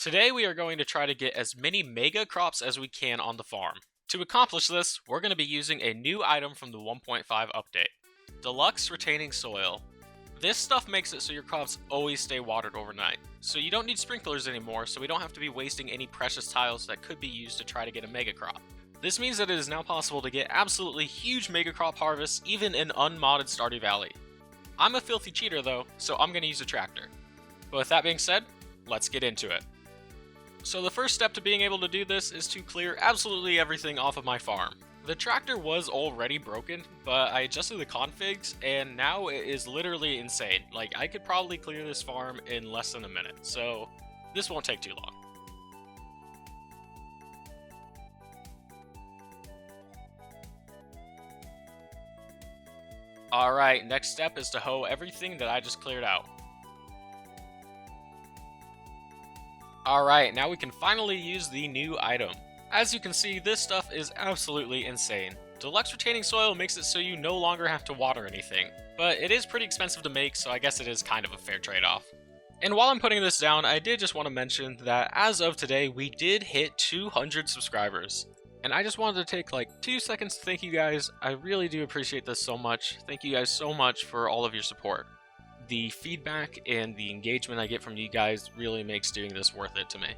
Today we are going to try to get as many mega crops as we can on the farm. To accomplish this, we're going to be using a new item from the 1.5 update. Deluxe retaining soil. This stuff makes it so your crops always stay watered overnight. So you don't need sprinklers anymore, so we don't have to be wasting any precious tiles that could be used to try to get a mega crop. This means that it is now possible to get absolutely huge mega crop harvests even in unmodded Stardew Valley. I'm a filthy cheater though, so I'm going to use a tractor. But with that being said, let's get into it. So the first step to being able to do this is to clear absolutely everything off of my farm. The tractor was already broken, but I adjusted the configs and now it is literally insane. Like, I could probably clear this farm in less than a minute, so this won't take too long. Alright, next step is to hoe everything that I just cleared out. Alright, now we can finally use the new item. As you can see, this stuff is absolutely insane. Deluxe retaining soil makes it so you no longer have to water anything, but it is pretty expensive to make, so I guess it is kind of a fair trade-off. And while I'm putting this down, I did just want to mention that as of today, we did hit 200 subscribers. And I just wanted to take like 2 seconds to thank you guys. I really do appreciate this so much. Thank you guys so much for all of your support. The feedback and the engagement I get from you guys really makes doing this worth it to me.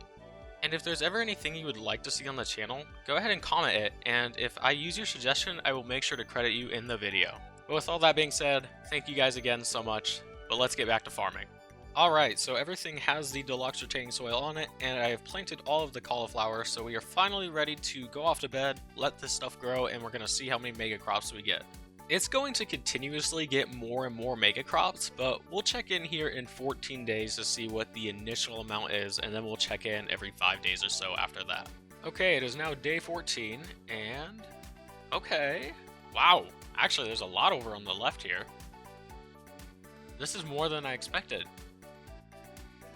And if there's ever anything you would like to see on the channel, go ahead and comment it, and if I use your suggestion, I will make sure to credit you in the video. But with all that being said, thank you guys again so much, but let's get back to farming. Alright, so everything has the deluxe retaining soil on it, and I have planted all of the cauliflower, so we are finally ready to go off to bed, let this stuff grow, and we're going to see how many mega crops we get. It's going to continuously get more and more mega crops, but we'll check in here in 14 days to see what the initial amount is, and then we'll check in every 5 days or so after that. Okay, it is now day 14, and... okay. Wow, actually there's a lot over on the left here. This is more than I expected.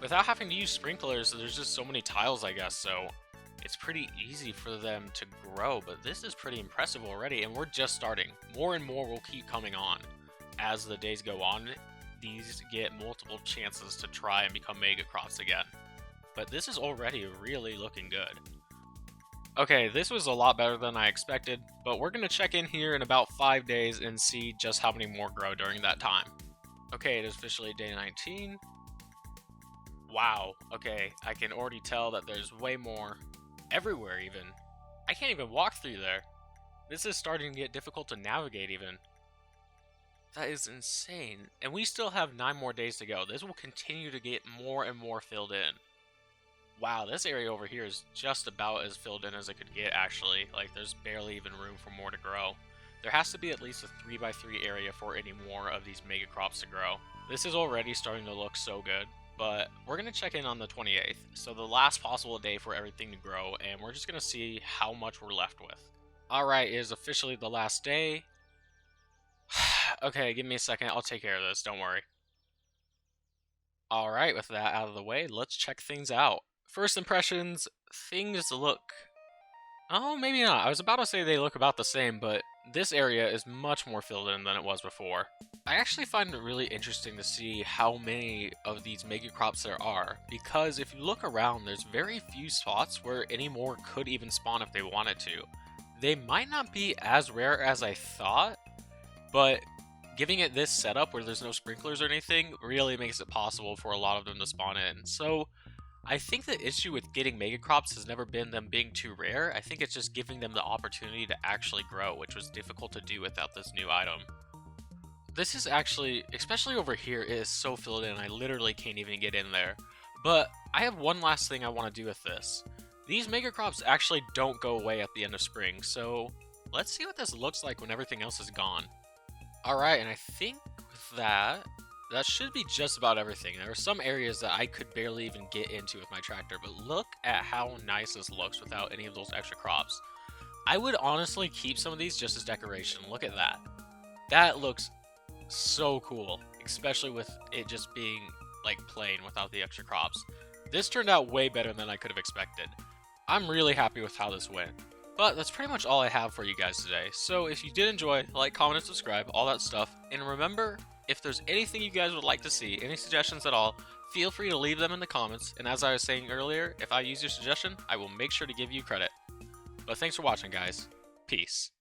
Without having to use sprinklers, there's just so many tiles, I guess, so it's pretty easy for them to grow, but this is pretty impressive already, and we're just starting. More and more will keep coming on. As the days go on, these get multiple chances to try and become mega crops again. But this is already really looking good. Okay, this was a lot better than I expected, but we're going to check in here in about 5 days and see just how many more grow during that time. Okay, it is officially day 19. Wow, okay, I can already tell that there's way more. Everywhere even. I can't even walk through there. This is starting to get difficult to navigate even. That is insane. And we still have 9 more days to go. This will continue to get more and more filled in. Wow, this area over here is just about as filled in as it could get actually. Like, there's barely even room for more to grow. There has to be at least a 3x3 area for any more of these mega crops to grow. This is already starting to look so good. But we're going to check in on the 28th, so the last possible day for everything to grow, and we're just going to see how much we're left with. Alright, it is officially the last day. Okay, give me a second, I'll take care of this, don't worry. Alright, with that out of the way, let's check things out. First impressions, things look... oh, maybe not. I was about to say they look about the same, but this area is much more filled in than it was before. I actually find it really interesting to see how many of these mega crops there are, because if you look around, there's very few spots where any more could even spawn if they wanted to. They might not be as rare as I thought, but giving it this setup where there's no sprinklers or anything really makes it possible for a lot of them to spawn in. So I think the issue with getting mega crops has never been them being too rare. I think it's just giving them the opportunity to actually grow, which was difficult to do without this new item. This is actually, especially over here, it is so filled in, I literally can't even get in there. But I have one last thing I want to do with this. These mega crops actually don't go away at the end of spring, so let's see what this looks like when everything else is gone. Alright, and I think with that should be just about everything. There are some areas that I could barely even get into with my tractor, but look at how nice this looks without any of those extra crops. I would honestly keep some of these just as decoration. Look at that. That looks so cool, especially with it just being like plain without the extra crops. This turned out way better than I could have expected. I'm really happy with how this went. But that's pretty much all I have for you guys today. So if you did enjoy, like, comment, and subscribe, all that stuff. And remember, if there's anything you guys would like to see, any suggestions at all, Feel free to leave them in the comments, and as I was saying earlier, if I use your suggestion, I will make sure to give you credit. But thanks for watching, guys. Peace.